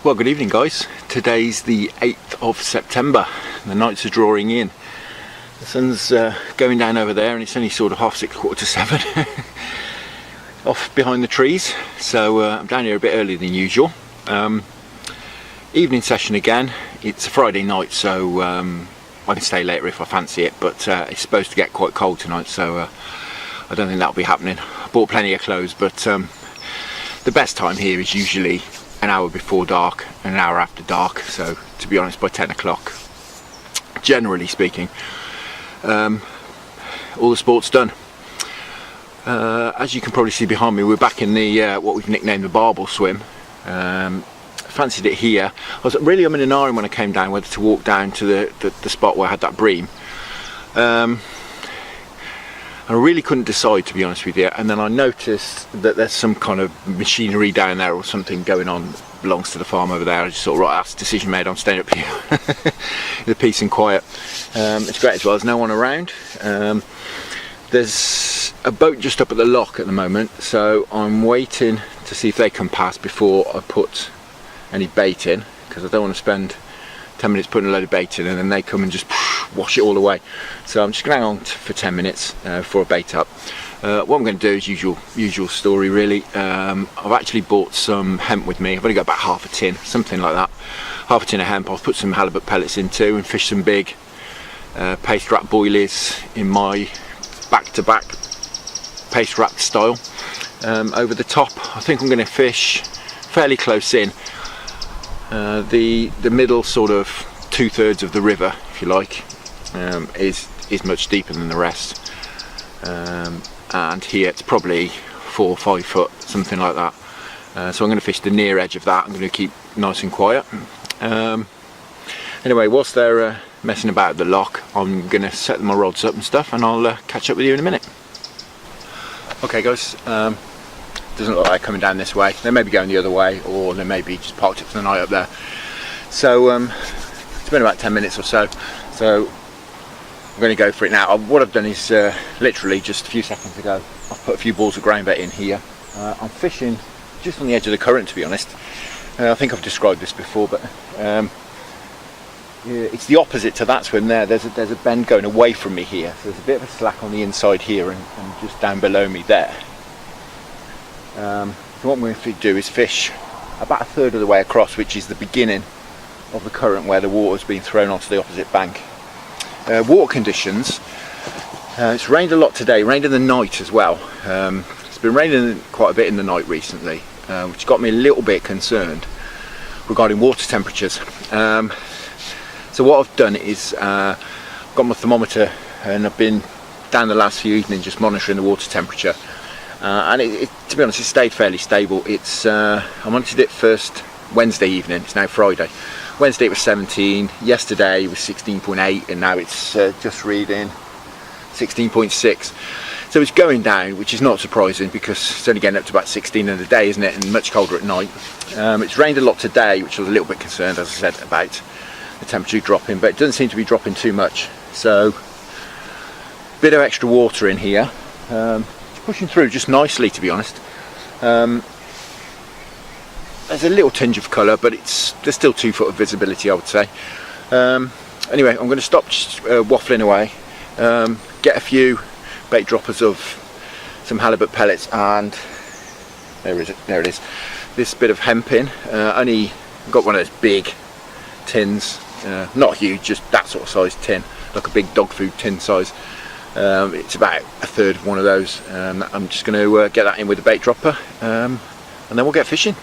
Well, good evening guys. Today's the 8th of September. The nights are drawing in. The sun's going down over there and it's only sort of 6:30, 7:15 off behind the trees. So I'm down here a bit earlier than usual. Evening session again. It's a Friday night, so I can stay later if I fancy it, but it's supposed to get quite cold tonight, so I don't think that'll be happening. I bought plenty of clothes, but the best time here is usually an hour before dark and an hour after dark, so to be honest, by 10 o'clock, generally speaking, all the sport's done. As you can probably see behind me, we're back in the what we've nicknamed the Barbel swim. Fancied it here. I was really umming and ahhing when I came down whether to walk down to the spot where I had that bream. I really couldn't decide, to be honest with you, and then I noticed that there's some kind of machinery down there or something going on, belongs to the farm over there. I just thought, right, that's a decision made, I'm staying up here in the peace and quiet. It's great as well, there's no one around. There's a boat just up at the lock at the moment, so I'm waiting to see if they come past before I put any bait in, because I don't want to spend 10 minutes putting a load of bait in and then they come and just wash it all away. So I'm just going to hang on for 10 minutes for a bait up. What I'm going to do is usual story really. I've actually bought some hemp with me. I've only got about half a tin, something like that. Half a tin of hemp. I'll put some halibut pellets in too and fish some big paste wrap boilies in my back-to-back paste wrap style over the top. I think I'm going to fish fairly close in. The middle sort of 2/3 of the river, if you like, is much deeper than the rest, and here it's probably 4 or 5 foot, something like that. So I'm going to fish the near edge of that. I'm going to keep nice and quiet. Anyway, whilst they're messing about at the lock, I'm going to set my rods up and stuff, and I'll catch up with you in a minute. Okay guys, doesn't look like coming down this way. They may be going the other way, or they may be just parked up for the night up there. So it's been about 10 minutes or so, so I'm going to go for it now. What I've done is literally just a few seconds ago I've put a few balls of ground bait in here. I'm fishing just on the edge of the current, to be honest. I think I've described this before, but it's the opposite to that swim there. There's a bend going away from me here, so there's a bit of a slack on the inside here and just down below me there. So what I'm going to do is fish about 1/3 of the way across, which is the beginning of the current where the water's been thrown onto the opposite bank. Water conditions, it's rained a lot today, rained in the night as well. It's been raining quite a bit in the night recently, which got me a little bit concerned regarding water temperatures. So what I've done is got my thermometer and I've been down the last few evenings just monitoring the water temperature. And to be honest, it stayed fairly stable. I monitored it first Wednesday evening, it's now Friday. Wednesday it was 17, yesterday it was 16.8, and now it's just reading 16.6. So it's going down, which is not surprising because it's only getting up to about 16 in the day, isn't it, and much colder at night. It's rained a lot today, which I was a little bit concerned, as I said, about the temperature dropping, but it doesn't seem to be dropping too much. So a bit of extra water in here. Pushing through just nicely, to be honest. There's a little tinge of colour, but there's still 2 foot of visibility, I would say. Anyway, I'm going to stop waffling away, get a few bait droppers of some halibut pellets, and there it is. This bit of hemp in. Only got one of those big tins, not huge, just that sort of size tin, like a big dog food tin size. It's about 1/3 of one of those. I'm just going to get that in with the bait dropper, and then we'll get fishing.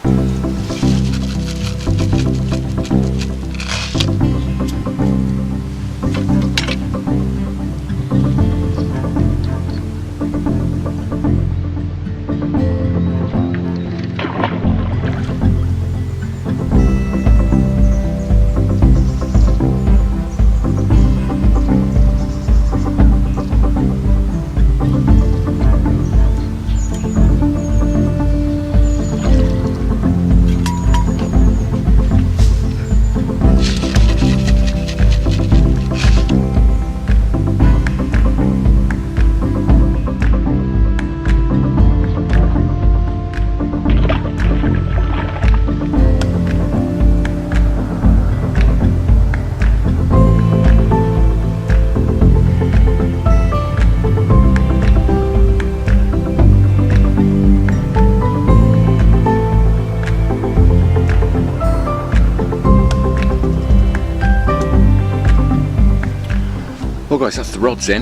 guys, that's the rods in.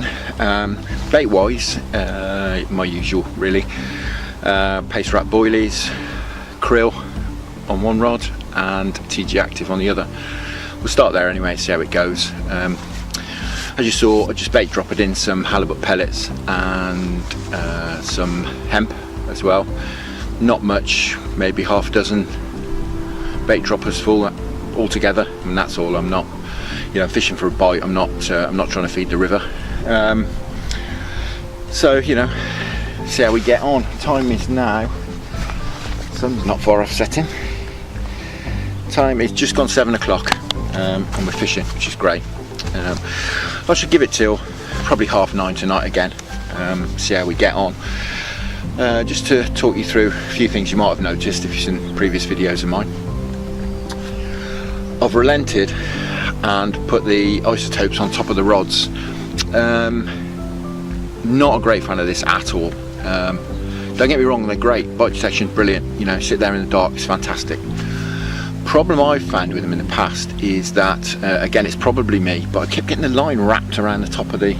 Bait wise, my usual really. Pace wrap boilies, krill on one rod and TG Active on the other. We'll start there anyway, see how it goes. As you saw, I just bait dropped in some halibut pellets and some hemp as well. Not much, maybe half a dozen bait droppers full altogether, and that's all. I'm not, fishing for a bite. I'm not trying to feed the river. So see how we get on. Time is now. Sun's not far off setting. Time is just gone 7 o'clock, and we're fishing, which is great. I should give it till probably 9:30 tonight again. See how we get on. Just to talk you through a few things you might have noticed if you've seen previous videos of mine. I've relented and put the isotopes on top of the rods. Not a great fan of this at all. Don't get me wrong, they're great. Bite detection, brilliant. Sit there in the dark, it's fantastic. Problem I've found with them in the past is that, again, it's probably me, but I kept getting the line wrapped around the top of the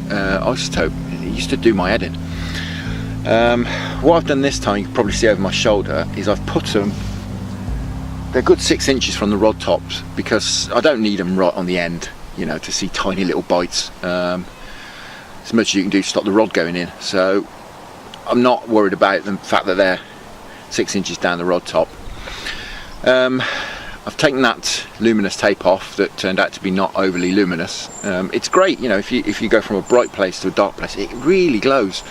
isotope. It used to do my head in. What I've done this time, you can probably see over my shoulder, is I've put them, they're good 6 inches from the rod tops, because I don't need them right on the end, to see tiny little bites. As much as you can do to stop the rod going in. So I'm not worried about the fact that they're 6 inches down the rod top. I've taken that luminous tape off that turned out to be not overly luminous. It's great, if you go from a bright place to a dark place, it really glows,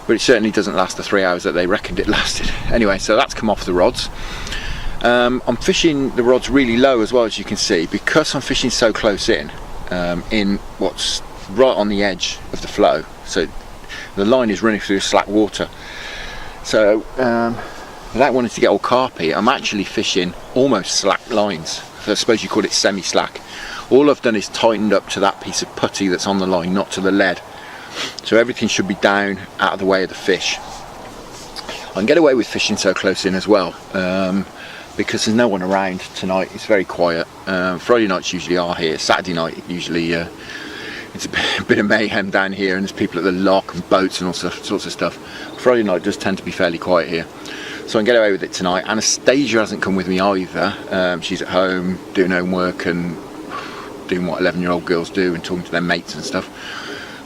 but it certainly doesn't last the 3 hours that they reckoned it lasted. Anyway, so that's come off the rods. I'm fishing the rods really low as well, as you can see, because I'm fishing so close in what's right on the edge of the flow, so the line is running through slack water. So without wanting to get all carpy, I'm actually fishing almost slack lines. So I suppose you call it semi-slack. All I've done is tightened up to that piece of putty that's on the line, not to the lead. So everything should be down out of the way of the fish. I can get away with fishing so close in as well, because there's no one around tonight. It's very quiet. Friday nights usually are here. Saturday night usually it's a bit of mayhem down here, and there's people at the lock and boats and all sorts of stuff. Friday night does tend to be fairly quiet here. So I can get away with it tonight. Anastasia hasn't come with me either. She's at home doing homework and doing what 11-year-old girls do and talking to their mates and stuff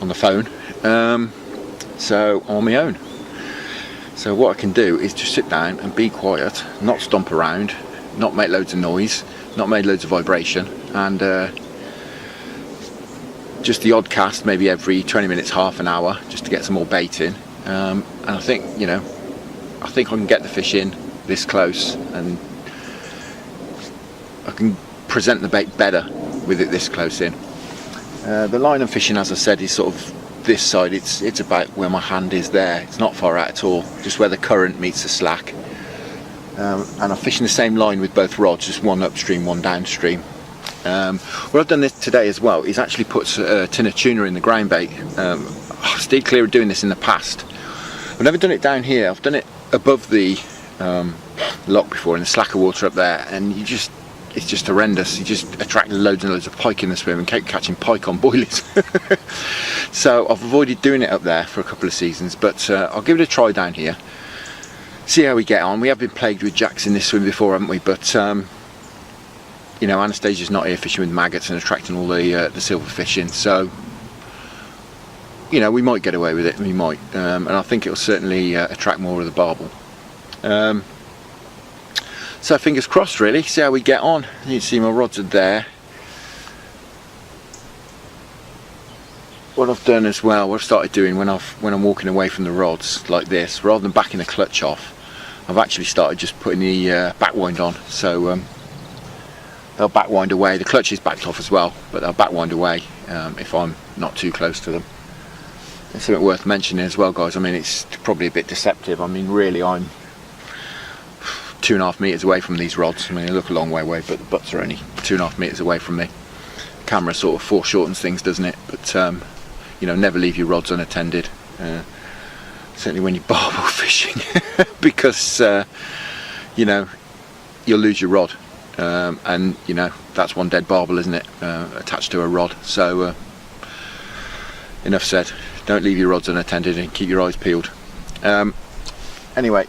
on the phone. So I'm on my own. So what I can do is just sit down and be quiet, not stomp around, not make loads of noise, not make loads of vibration, and just the odd cast, maybe every 20 minutes, half an hour, just to get some more bait in. And I think, I think I can get the fish in this close, and I can present the bait better with it this close in. The line I'm fishing, as I said, is sort of this side. It's about where my hand is there. It's not far out at all, just where the current meets the slack. And I'm fishing the same line with both rods, just one upstream, one downstream. What I've done this today as well is actually put a tin of tuna in the ground bait. I've stayed clear of doing this in the past. I've never done it down here. I've done it above the lock before, in the slacker water up there, and it's just horrendous. You just attract loads and loads of pike in the swim and keep catching pike on boilies. So I've avoided doing it up there for a couple of seasons, but I'll give it a try down here, see how we get on. We have been plagued with jacks in this swim before, haven't we? But Anastasia's not here fishing with maggots and attracting all the silver fish in, so we might get away with it. We might, and I think it'll certainly attract more of the barbel. So fingers crossed, really. See how we get on. You can see my rods are there. What I've done as well, what I've started doing when I'm walking away from the rods like this, rather than backing the clutch off, I've actually started just putting the back wind on. So they'll back wind away. The clutch is backed off as well, but they'll back wind away if I'm not too close to them. It's something worth mentioning as well, guys. I mean, it's probably a bit deceptive. I mean, really, I'm 2.5 meters away from these rods. I mean, they look a long way away, but the butts are only 2.5 meters away from me. The camera sort of foreshortens things, doesn't it? But never leave your rods unattended. Certainly when you're barbel fishing, because you'll lose your rod, and that's one dead barbel, isn't it? Attached to a rod. So enough said. Don't leave your rods unattended and keep your eyes peeled. Anyway,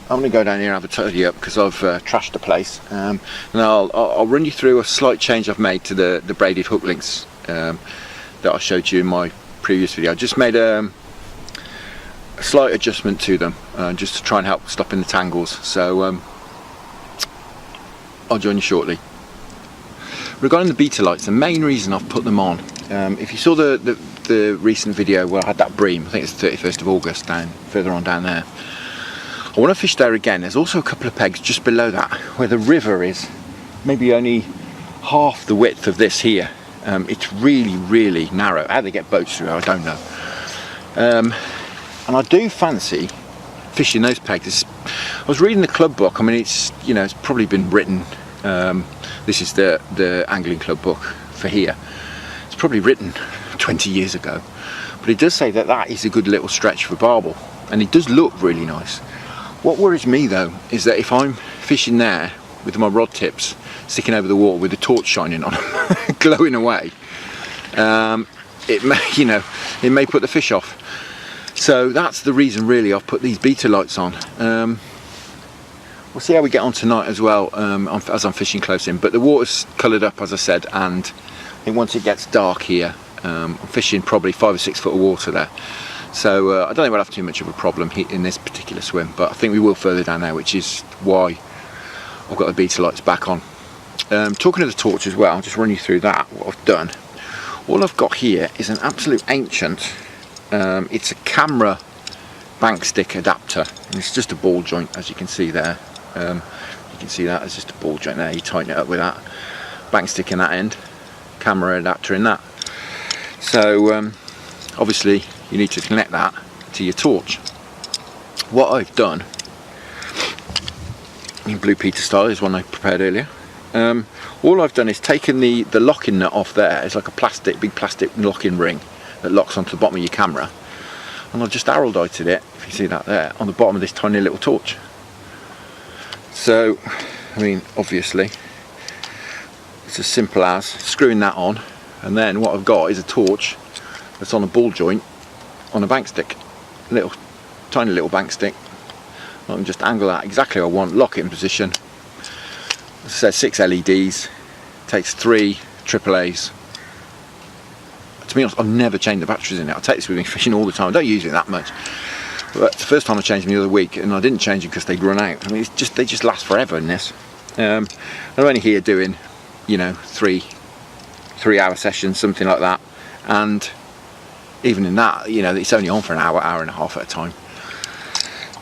I'm going to go down here and have a tidy up because I've trashed the place. And I'll run you through a slight change I've made to the braided hook links that I showed you in my previous video. I just made a slight adjustment to them just to try and help stopping the tangles. So I'll join you shortly. Regarding the beta lights, the main reason I've put them on, if you saw the recent video where I had that bream, I think it's the 31st of August, further on down there. I want to fish there again. There's also a couple of pegs just below that where the river is maybe only half the width of this here. It's really narrow. How they get boats through, I don't know. And I do fancy fishing those pegs. I was reading the club book. I mean, it's probably been written. This is the angling club book for here. It's probably written 20 years ago, but it does say that is a good little stretch for barbel, and it does look really nice. What worries me though is that if I'm fishing there with my rod tips sticking over the wall with the torch shining on them, glowing away, it may put the fish off. So that's the reason really I've put these beta lights on. We'll see how we get on tonight as well, as I'm fishing close in, but the water's coloured up as I said, and I think once it gets dark here, I'm fishing probably 5 or 6 foot of water there. So I don't think we'll have too much of a problem in this particular swim, but I think we will further down there, which is why I've got the beta lights back on. Talking of the torch as well, I'll just run you through that, what I've done. All I've got here is an absolute ancient, it's a camera bank stick adapter, and it's just a ball joint, as you can see there. You can see that as just a ball joint there. You tighten it up with that bank stick in that end, camera adapter in that. So obviously you need to connect that to your torch. What I've done in Blue Peter style is one I prepared earlier. All I've done is taken the locking nut off there. It's like a big plastic locking ring that locks onto the bottom of your camera, and I've just arrowdited it, if you see that there, on the bottom of this tiny little torch. So I mean, obviously it's as simple as screwing that on, and then what I've got is a torch that's on a ball joint on a bank stick, tiny little bank stick. I can just angle that exactly how I want, lock it in position. As I said, 6 LEDs, takes 3 AAAs. To be honest, I've never changed the batteries in it. I take this with me fishing all the time. I don't use it that much. But the first time I changed them the other week, and I didn't change them because they'd run out. I mean, they just last forever in this. I'm only here doing, 3-hour sessions, something like that. And even in that, it's only on for an hour and a half at a time.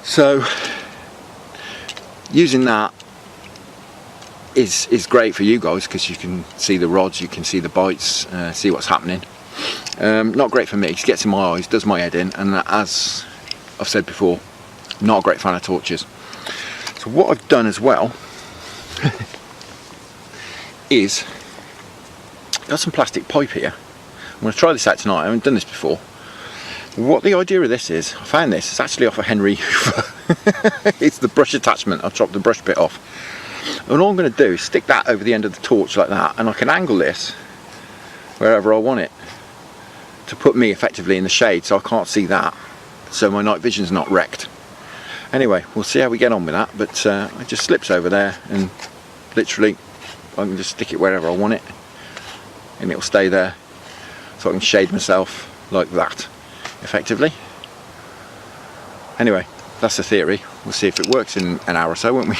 So using that is great for you guys because you can see the rods, you can see the bites, see what's happening. Not great for me, it gets in my eyes, does my head in, and as I've said before, not a great fan of torches. So what I've done as well is got some plastic pipe here. I'm going to try this out tonight. I haven't done this before. What the idea of this is, I found this, it's actually off a Henry Hoover. It's the brush attachment. I've chopped the brush bit off. And all I'm going to do is stick that over the end of the torch like that, and I can angle this wherever I want it to put me effectively in the shade so I can't see that, so my night vision's not wrecked. Anyway, we'll see how we get on with that, but it just slips over there, and literally I can just stick it wherever I want it and it'll stay there, so I can shade myself like that effectively. Anyway, that's the theory. We'll see if it works in an hour or so, won't we?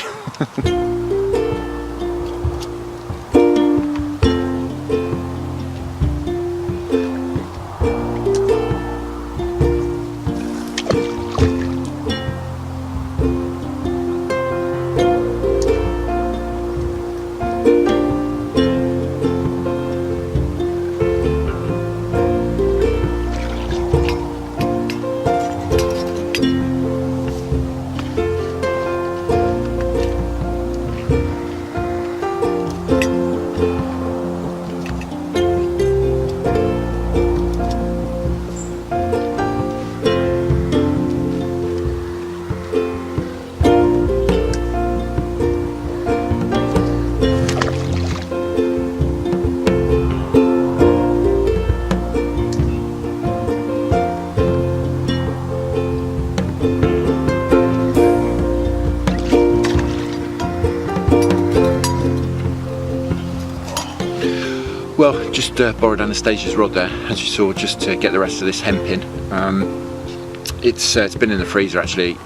Well, just borrowed Anastasia's rod there, as you saw, just to get the rest of this hemp in. It's been in the freezer actually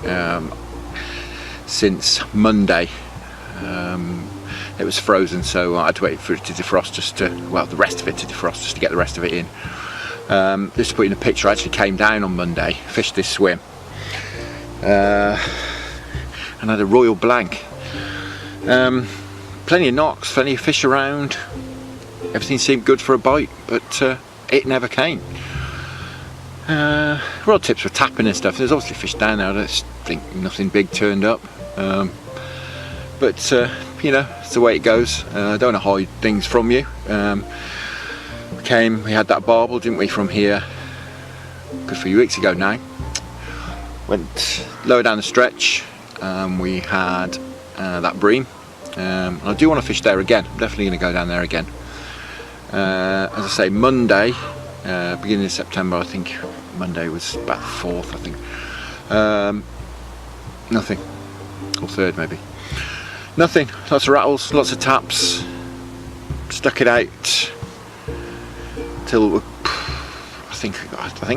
since Monday. It was frozen, so I had to wait for it to defrost, the rest of it to defrost, just to get the rest of it in. Just to put in a picture, I actually came down on Monday, fished this swim, and had a royal blank. Plenty of knocks, plenty of fish around, everything seemed good for a bite, but it never came. Rod tips were tapping and stuff. There's obviously fish down there. I don't think nothing big turned up, but you know, it's the way it goes. I don't want to hide things from you. We had that barbel, didn't we, from here a good few weeks ago now. Went lower down the stretch, we had that bream. I do want to fish there again. I'm definitely going to go down there again. As I say, Monday, beginning of September, I think Monday was about the 4th, I think. Nothing, or 3rd maybe. Nothing, lots of rattles, lots of taps. Stuck it out till, I think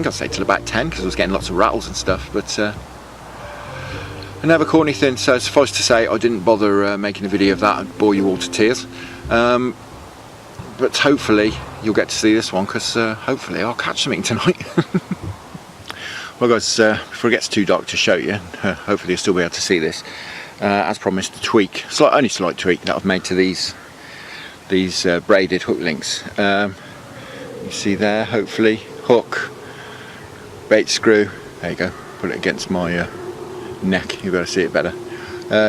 I'd say till about 10, because I was getting lots of rattles and stuff, but I never caught anything, so suffice to say I didn't bother making a video of that and bore you all to tears. But hopefully you'll get to see this one, because hopefully I'll catch something tonight. Well guys, before it gets too dark to show you, hopefully you'll still be able to see this. As promised, a tweak, only slight tweak that I've made to these braided hook links. You see there, hopefully, hook, bait screw, there you go, put it against my neck, you'll be able to see it better.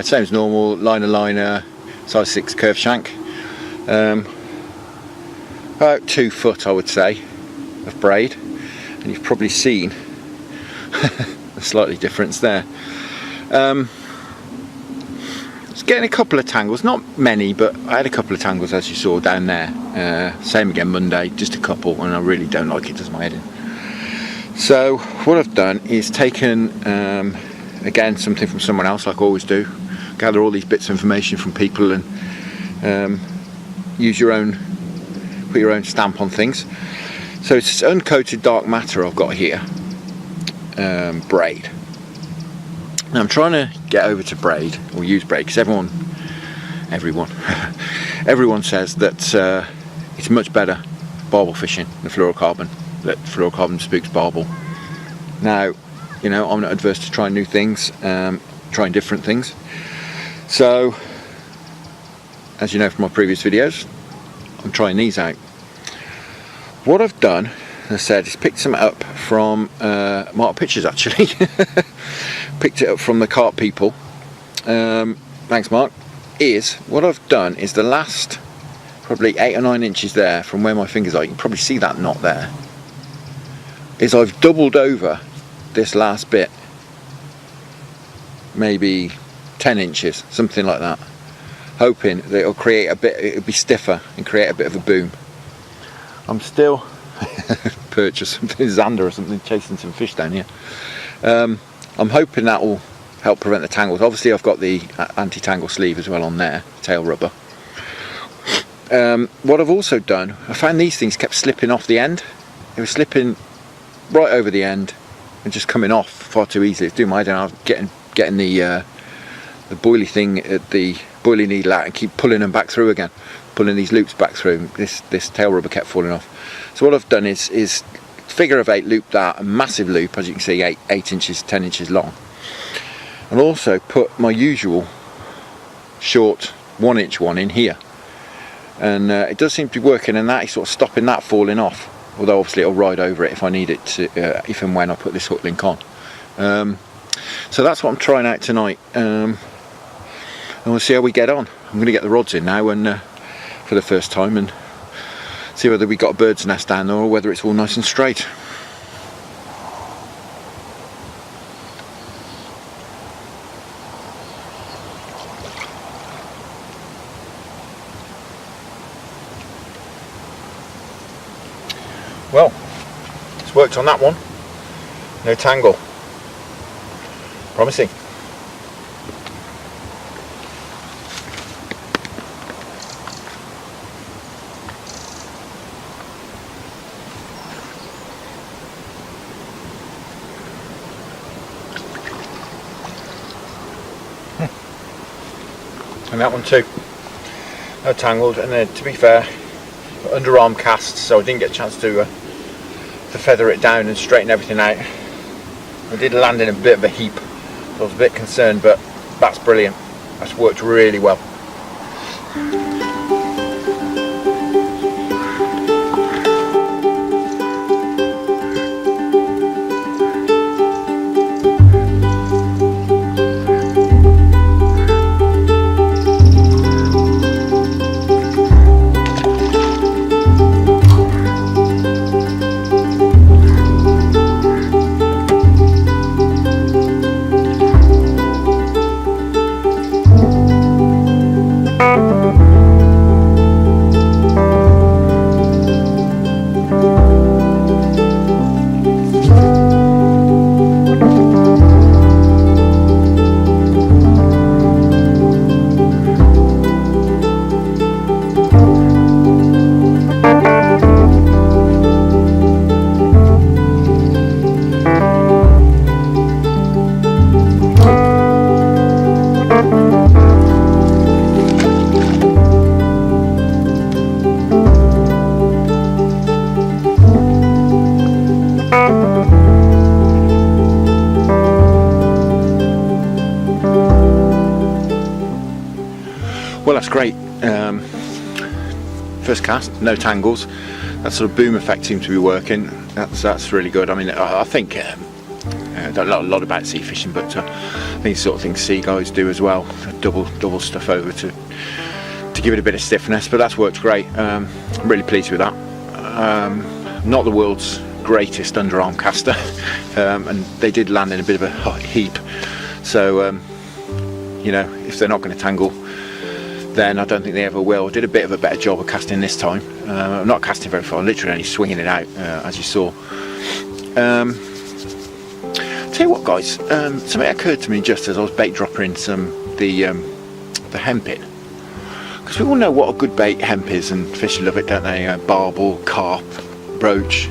Same as normal, liner, size 6 curved shank. About 2 foot I would say of braid, and you've probably seen a slightly difference there. It's getting a couple of tangles, not many, but I had a couple of tangles as you saw down there. Same again Monday, just a couple, and I really don't like it, does my head in. So what I've done is taken again something from someone else, like I always do, gather all these bits of information from people and use your own, put your own stamp on things. So it's uncoated dark matter I've got here, braid. Now I'm trying to get over to braid, or use braid, because everyone says that it's much better barbel fishing than fluorocarbon, that fluorocarbon spooks barbel. Now, you know, I'm not adverse to trying new things, trying different things. So, as you know from my previous videos, I'm trying these out. What I've done, as I said, is picked some up from Mark Pictures actually. Picked it up from the cart people. Thanks Mark. What I've done is the last probably 8 or 9 inches there from where my fingers are, you can probably see that knot there, is I've doubled over this last bit, maybe 10 inches, something like that, hoping that it'll create a bit, it'll be stiffer and create a bit of a boom. I'm still purchased something, Xander or something, chasing some fish down here. I'm hoping that will help prevent the tangles. Obviously I've got the anti-tangle sleeve as well on there, tail rubber. What I've also done, I found these things kept slipping off the end. It was slipping right over the end and just coming off far too easily. It's doing my head in. I was getting the boilie thing at the boilie needle out and keep pulling them back through again, pulling these loops back through. This tail rubber kept falling off. So what I've done is figure of 8 loop that, a massive loop, as you can see, 8 inches, 10 inches long, and also put my usual short 1-inch one in here, and it does seem to be working, and that is sort of stopping that falling off, although obviously it'll ride over it if I need it to, if and when I put this hook link on. So that's what I'm trying out tonight, and we'll see how we get on. I'm going to get the rods in now, and for the first time, and see whether we got a bird's nest down there or whether it's all nice and straight. Well, it's worked on that one. No tangle. Promising. and that one too. No tangled, and then to be fair, underarm casts, so I didn't get a chance to feather it down and straighten everything out. I did land in a bit of a heap, so I was a bit concerned, but that's brilliant. That's worked really well. Well, that's great. First cast, no tangles. That sort of boom effect seems to be working. That's really good. I mean, I think I don't know a lot about sea fishing, but these sort of things sea guys do as well. Double stuff over to give it a bit of stiffness. But that's worked great. I'm really pleased with that. Not the world's greatest underarm caster, and they did land in a bit of a heap. So you know, if they're not going to tangle, then I don't think they ever will. I did a bit of a better job of casting this time. I'm not casting very far, literally only swinging it out, as you saw. Tell you what, guys, something occurred to me just as I was bait dropping the hemp in. Because we all know what a good bait hemp is, and fish love it, don't they? Barbel, carp, brooch.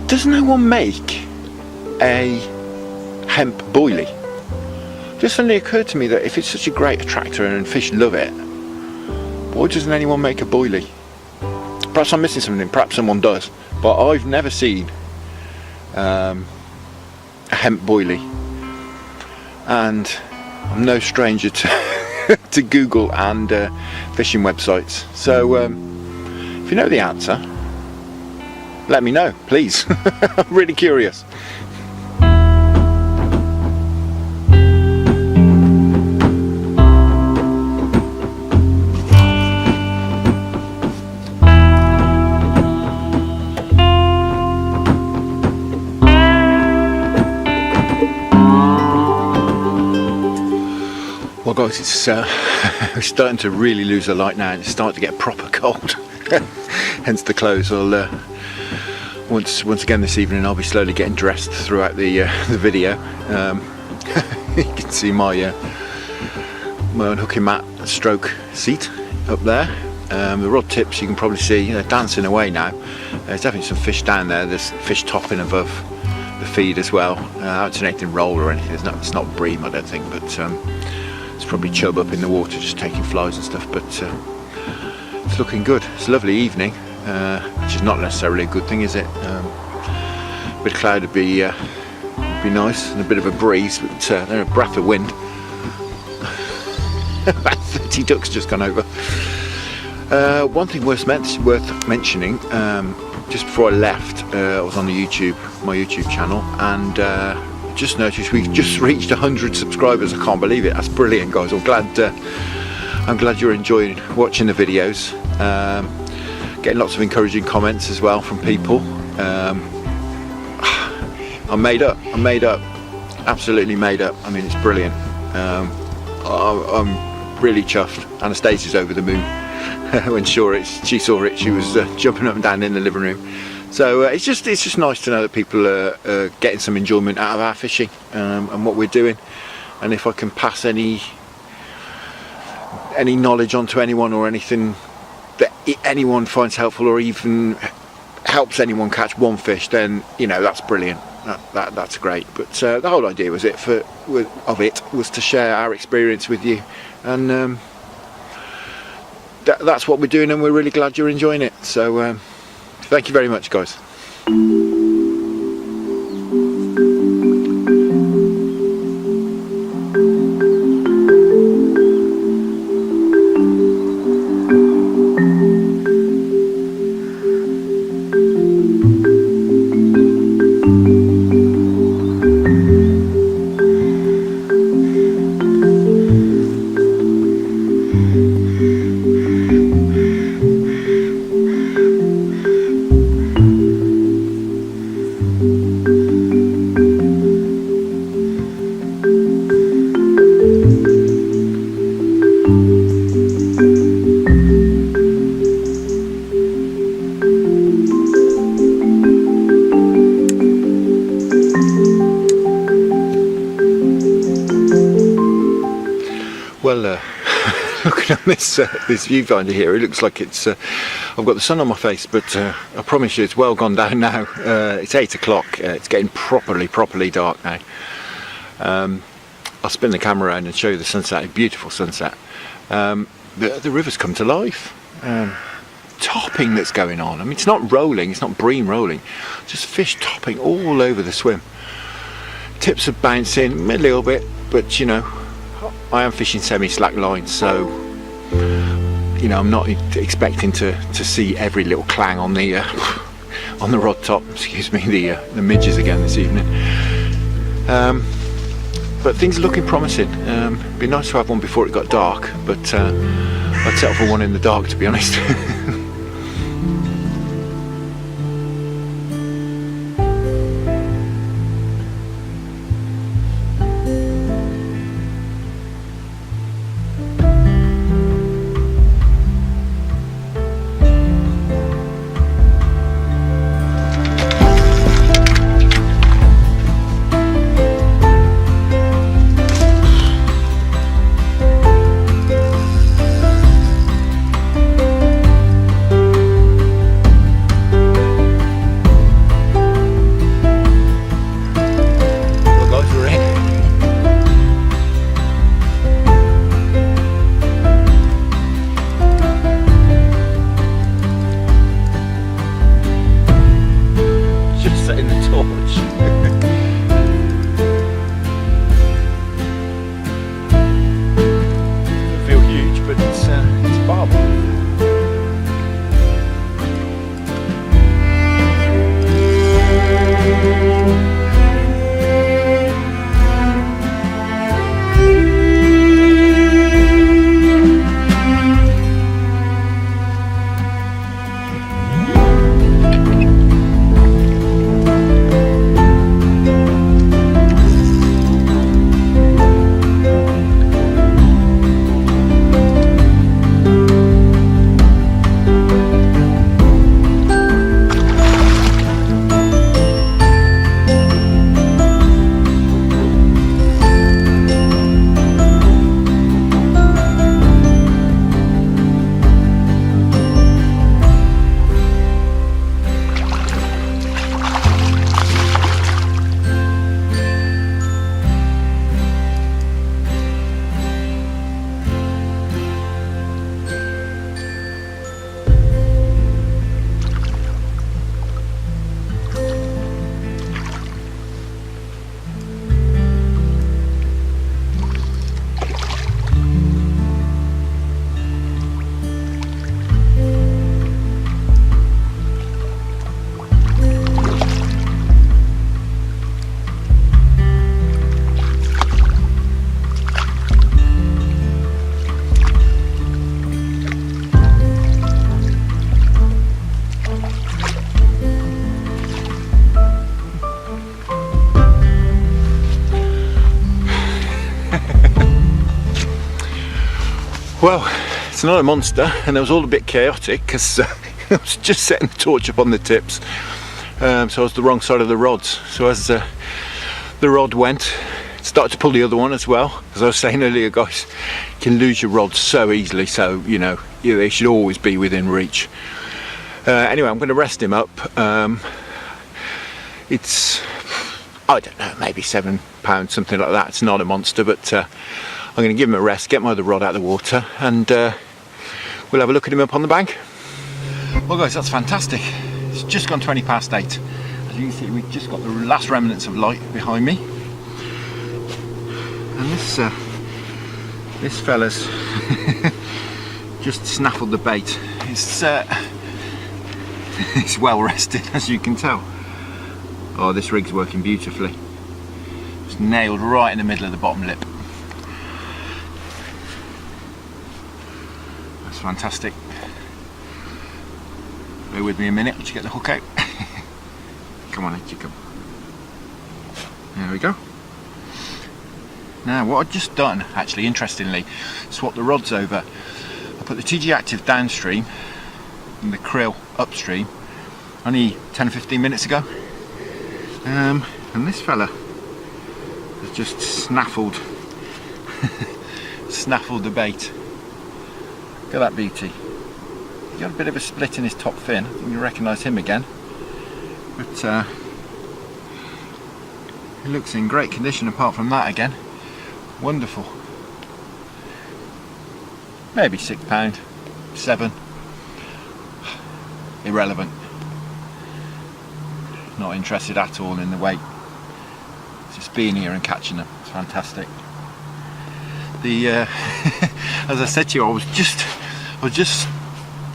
Does no one make a hemp boilie? Just suddenly occurred to me that if it's such a great attractor and fish love it, why doesn't anyone make a boilie? Perhaps I'm missing something, perhaps someone does, but I've never seen a hemp boilie, and I'm no stranger to to Google and fishing websites. So if you know the answer, let me know, please. I'm really curious. Well, guys, it's we're starting to really lose the light now, and it's starting to get proper cold. Hence the clothes. I'll once again this evening I'll be slowly getting dressed throughout the video. You can see my unhooking mat stroke seat up there. The rod tips you can probably see, dancing away now. There's definitely some fish down there. There's fish topping above the feed as well. It's an anything roll or anything. It's not bream, I don't think, but it's probably chub up in the water just taking flies and stuff, but it's looking good. It's a lovely evening, which is not necessarily a good thing, is it? A bit of cloud would be nice, and a bit of a breeze, but they're a breath of wind. About 30 ducks just gone over. One thing worth mentioning, just before I left, I was on my YouTube channel, and just noticed we just reached 100 subscribers. I can't believe it. That's brilliant, guys. I'm glad you're enjoying watching the videos. Getting lots of encouraging comments as well from people. I'm made up, absolutely made up. I mean, it's brilliant. I'm really chuffed. Anastasia's over the moon. When she saw it, she was jumping up and down in the living room. So it's just nice to know that people are getting some enjoyment out of our fishing and what we're doing. And if I can pass any knowledge onto anyone, or anything that anyone finds helpful, or even helps anyone catch one fish, then that's brilliant. that's great. But the whole idea was was to share our experience with you, and that's what we're doing, and we're really glad you're enjoying it. So thank you very much, guys. Well, looking at this viewfinder here, it looks like it's I've got the sun on my face, but I promise you it's well gone down now. It's 8 o'clock. It's getting properly dark now. I'll spin the camera around and show you the sunset. A beautiful sunset. The river's come to life. Topping that's going on. I mean, it's not rolling, it's not bream rolling, just fish topping all over the swim. Tips are bouncing a little bit, but you know, I am fishing semi-slack line, so you know, I'm not expecting to see every little clang on the rod top. Excuse me, the midges again this evening. But things are looking promising. It'd be nice to have one before it got dark, but I'd settle for one in the dark, to be honest. Well, it's not a monster, and it was all a bit chaotic because I was just setting the torch up on the tips, so I was the wrong side of the rods. So as the rod went, it started to pull the other one as well. As I was saying earlier, guys, you can lose your rods so easily, so you know, they should always be within reach. Anyway, I'm going to rest him up. It's I don't know, maybe £7, something like that. It's not a monster, but I'm going to give him a rest, get my other rod out of the water, and we'll have a look at him up on the bank. Well guys, that's fantastic. It's just gone 20 past 8. As you can see, we've just got the last remnants of light behind me. And this fella's just snaffled the bait. It's well rested, as you can tell. Oh, this rig's working beautifully. It's nailed right in the middle of the bottom lip. That's fantastic. Bear with me a minute, let you get the hook out. Come on, you come. There we go. Now, what I've just done, actually, interestingly, swap the rods over. I put the TG Active downstream and the krill upstream only 10 or 15 minutes ago. And this fella has just snaffled the bait. Look at that beauty. He's got a bit of a split in his top fin. I think you recognise him again. But he looks in great condition apart from that again. Wonderful. Maybe £6, 7. Irrelevant. Not interested at all in the weight. It's just being here and catching them. It's fantastic. As I said to you, I was just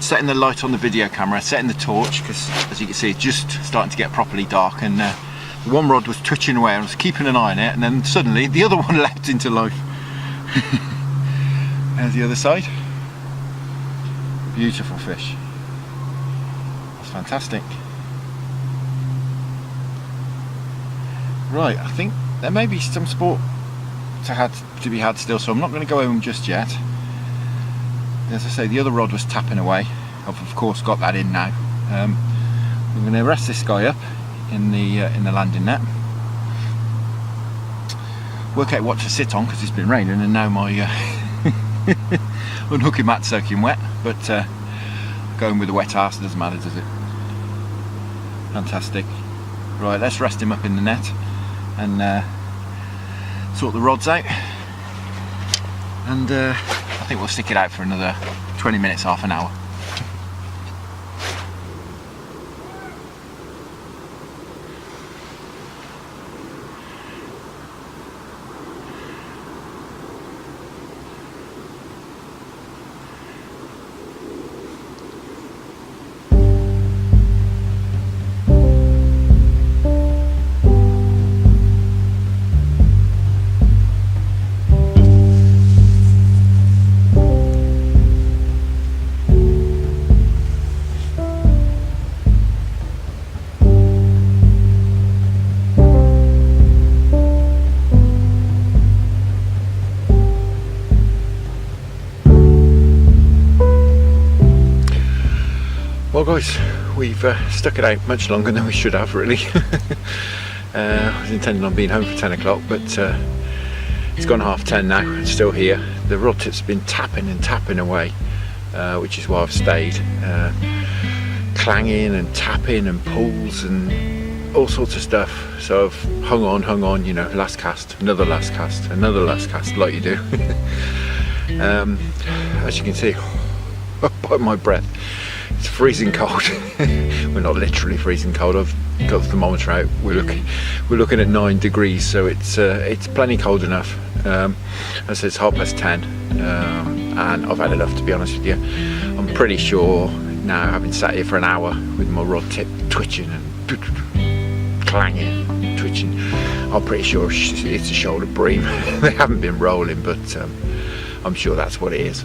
setting the light on the video camera, setting the torch, because as you can see, it's just starting to get properly dark, and the one rod was twitching away. I was keeping an eye on it, and then suddenly the other one leapt into life. There's the other side. Beautiful fish. That's fantastic. Right, I think there may be some sport to be had still, so I'm not going to go home just yet. As I say, the other rod was tapping away. I've of course got that in now. I'm going to rest this guy up in the landing net. Work out what to sit on, because it's been raining and now my unhooking mat's soaking wet. But going with the wet arse doesn't matter, does it? Fantastic. Right, let's rest him up in the net and sort the rods out, and I think we'll stick it out for another 20 minutes, half an hour. Well guys, we've stuck it out much longer than we should have, really. I was intending on being home for 10 o'clock, but it's gone 10:30 now. It's still here. The rod tip's been tapping and tapping away, which is why I've stayed. Clanging and tapping and pulls and all sorts of stuff. So I've hung on, you know, last cast, another last cast, another last cast, like you do. As you can see, by my breath, it's freezing cold. We're not literally freezing cold. I've got the thermometer out. We're looking at 9 degrees, so it's plenty cold enough. As I said, it's 10:30, and I've had enough, to be honest with you. I'm pretty sure now, having sat here for an hour with my rod tip twitching and clanging, twitching, I'm pretty sure it's a shoulder bream. They haven't been rolling, but I'm sure that's what it is.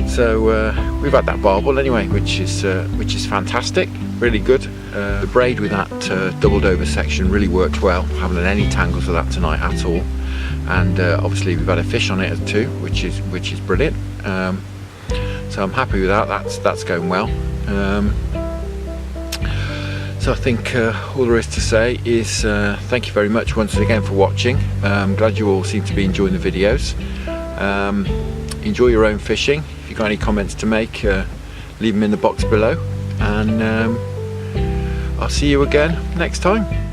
So we've had that barbel anyway, which is fantastic, really good. The braid with that doubled over section really worked well. Haven't had any tangles with that tonight at all, and obviously we've had a fish on it too, which is brilliant. So I'm happy with that. That's going well. So I think all there is to say is thank you very much once again for watching. I'm glad you all seem to be enjoying the videos. Enjoy your own fishing. If you've got any comments to make, leave them in the box below, and I'll see you again next time.